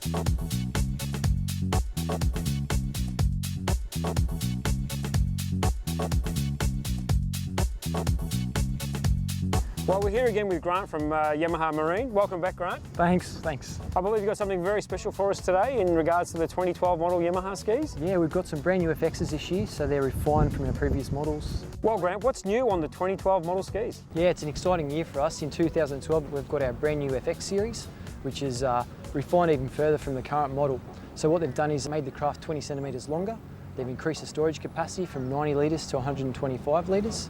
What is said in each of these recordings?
Well, we're here again with Grant from Yamaha Marine. Welcome back, Grant. Thanks. I believe you've got something very special for us today in regards to the 2012 model Yamaha skis. Yeah, we've got some brand new FXs this year, so they're refined from our previous models. Well, Grant, what's new on the 2012 model skis? Yeah, it's an exciting year for us. In 2012, we've got our brand new FX series, which is refined even further from the current model. So what they've done is made the craft 20 centimetres longer. They've increased the storage capacity from 90 litres to 125 litres.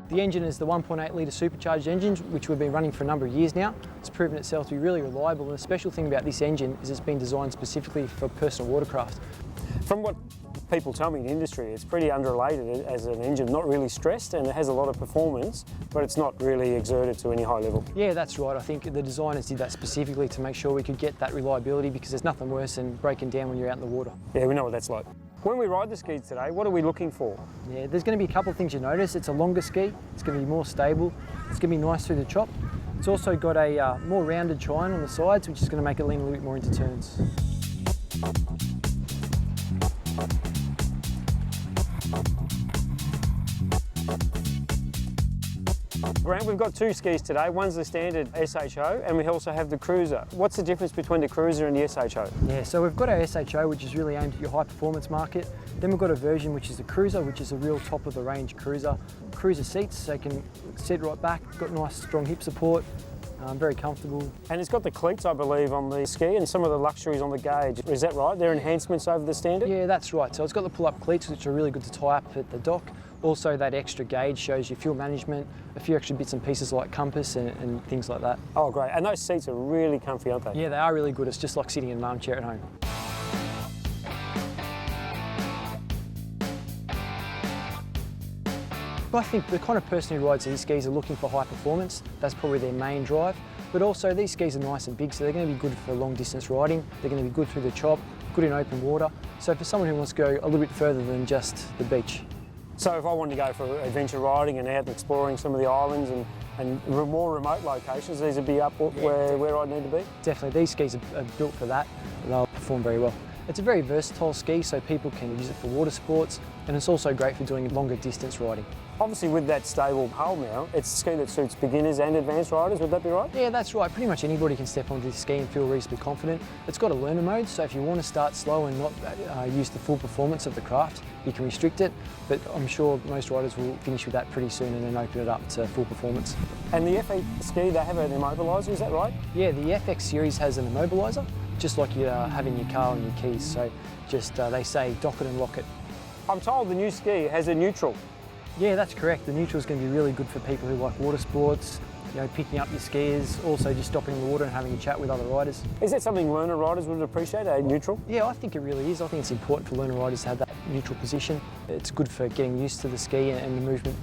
The engine is the 1.8 litre supercharged engine, which we've been running for a number of years now. It's proven itself to be really reliable, and the special thing about this engine is it's been designed specifically for personal watercraft. From what people tell me in the industry, it's pretty underrated as an engine, not really stressed, and it has a lot of performance, but it's not really exerted to any high level. Yeah, that's right. I think the designers did that specifically to make sure we could get that reliability, because there's nothing worse than breaking down when you're out in the water. Yeah, we know what that's like. When we ride the skis today, what are we looking for? Yeah, there's going to be a couple of things you notice. It's a longer ski, it's going to be more stable, it's going to be nice through the chop. It's also got a more rounded chine on the sides, which is going to make it lean a little bit more into turns. Grant, we've got two skis today. One's the standard SHO and we also have the Cruiser. What's the difference between the Cruiser and the SHO? Yeah, so we've got our SHO, which is really aimed at your high performance market. Then we've got a version which is the Cruiser, which is a real top of the range cruiser. Cruiser seats, so you can sit right back, got nice strong hip support, very comfortable. And it's got the cleats, I believe, on the ski and some of the luxuries on the gauge. Is that right? They're enhancements over the standard? Yeah, that's right. So it's got the pull-up cleats, which are really good to tie up at the dock. Also, that extra gauge shows you fuel management, a few extra bits and pieces like compass and things like that. Oh, great. And those seats are really comfy, aren't they? Yeah, they are really good. It's just like sitting in an armchair at home. I think the kind of person who rides these skis are looking for high performance. That's probably their main drive. But also these skis are nice and big, so they're going to be good for long distance riding. They're going to be good through the chop, good in open water. So for someone who wants to go a little bit further than just the beach. So if I wanted to go for adventure riding and out and exploring some of the islands and more remote locations, these would be up where I'd need to be? Definitely, these skis are built for that, and they'll perform very well. It's a very versatile ski, so people can use it for water sports, and it's also great for doing longer distance riding. Obviously with that stable hull now, it's a ski that suits beginners and advanced riders, would that be right? Yeah, that's right. Pretty much anybody can step onto this ski and feel reasonably confident. It's got a learner mode, so if you want to start slow and not use the full performance of the craft, you can restrict it, but I'm sure most riders will finish with that pretty soon and then open it up to full performance. And the FX ski, they have an immobiliser, is that right? Yeah, the FX series has an immobiliser, just like you have in your car and your keys, so just they say dock it and lock it. I'm told the new ski has a neutral. Yeah, that's correct. The neutral is going to be really good for people who like water sports, you know, picking up your skiers, also just stopping in the water and having a chat with other riders. Is that something learner riders would appreciate, a neutral? Yeah, I think it really is. I think it's important for learner riders to have that neutral position. It's good for getting used to the ski and the movement.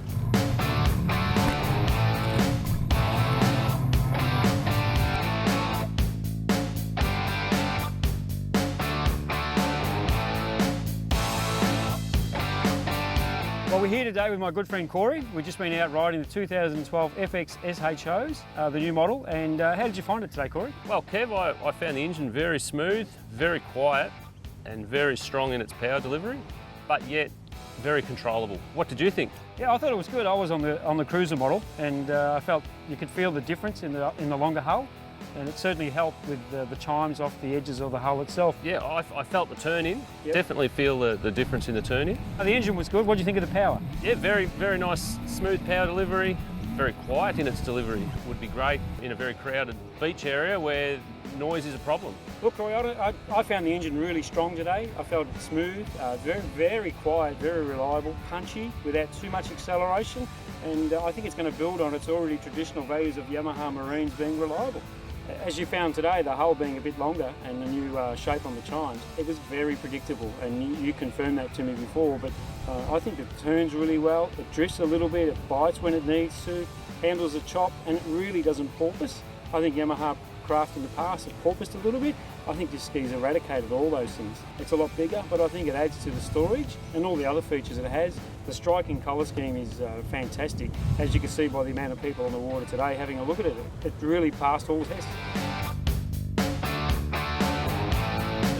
Well, we're here today with my good friend Corey. We've just been out riding the 2012 FX SHOs, the new model, and how did you find it today, Corey? Well, Kev, I found the engine very smooth, very quiet, and very strong in its power delivery, but yet very controllable. What did you think? Yeah, I thought it was good. I was on the Cruiser model, and I felt you could feel the difference in the longer hull, and it certainly helped with the chimes off the edges of the hull itself. Yeah, I felt the turn-in. Yep. Definitely feel the difference in the turn-in. The engine was good. What do you think of the power? Yeah, very, very nice, smooth power delivery. Very quiet in its delivery. Would be great in a very crowded beach area where noise is a problem. Look, Corey, I found the engine really strong today. I felt it smooth, very, very quiet, very reliable, punchy, without too much acceleration. And I think it's going to build on its already traditional values of Yamaha Marines being reliable. As you found today, the hull being a bit longer and the new shape on the chimes, it was very predictable, and you confirmed that to me before, but I think it turns really well, it drifts a little bit, it bites when it needs to, handles a chop, and it really doesn't porpoise. I think Yamaha craft in the past have porpoised a little bit. I think this ski's eradicated all those things. It's a lot bigger, but I think it adds to the storage and all the other features it has. The striking colour scheme is fantastic. As you can see by the amount of people on the water today having a look at it, it really passed all tests.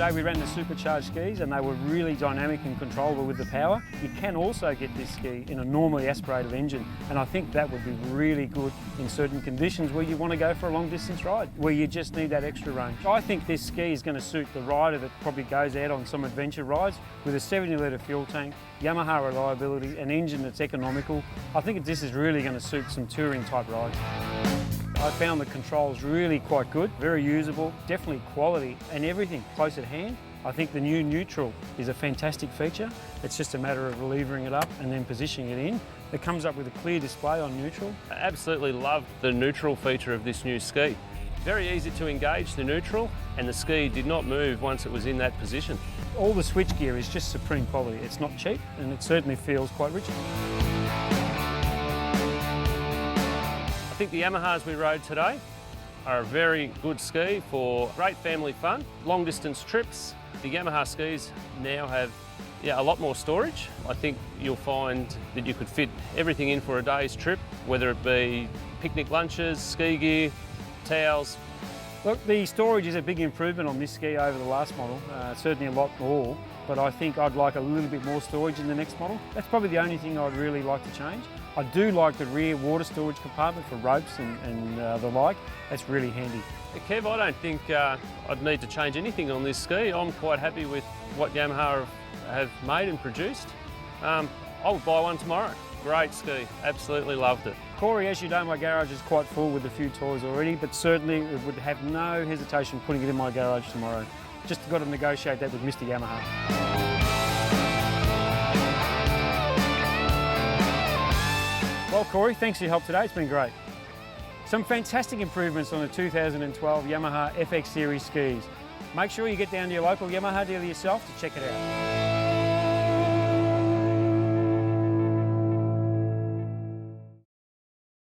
today we ran the supercharged skis and they were really dynamic and controllable with the power. You can also get this ski in a normally aspirated engine, and I think that would be really good in certain conditions where you want to go for a long distance ride, where you just need that extra range. I think this ski is going to suit the rider that probably goes out on some adventure rides with a 70-litre fuel tank, Yamaha reliability, an engine that's economical. I think this is really going to suit some touring type rides. I found the controls really quite good, very usable, definitely quality and everything close at hand. I think the new neutral is a fantastic feature. It's just a matter of levering it up and then positioning it in. It comes up with a clear display on neutral. I absolutely love the neutral feature of this new ski. Very easy to engage the neutral, and the ski did not move once it was in that position. All the switch gear is just supreme quality. It's not cheap and it certainly feels quite rich. I think the Yamahas we rode today are a very good ski for great family fun, long distance trips. The Yamaha skis now have a lot more storage. I think you'll find that you could fit everything in for a day's trip, whether it be picnic lunches, ski gear, towels. Look, the storage is a big improvement on this ski over the last model, certainly a lot more, but I think I'd like a little bit more storage in the next model. That's probably the only thing I'd really like to change. I do like the rear water storage compartment for ropes and the like. That's really handy. Kev, I don't think I'd need to change anything on this ski. I'm quite happy with what Yamaha have made and produced. I'll buy one tomorrow. Great ski, absolutely loved it. Corey, as you know, my garage is quite full with a few toys already, but certainly would have no hesitation putting it in my garage tomorrow. Just got to negotiate that with Mr. Yamaha. Well, Corey, thanks for your help today. It's been great. Some fantastic improvements on the 2012 Yamaha FX Series skis. Make sure you get down to your local Yamaha dealer yourself to check it out.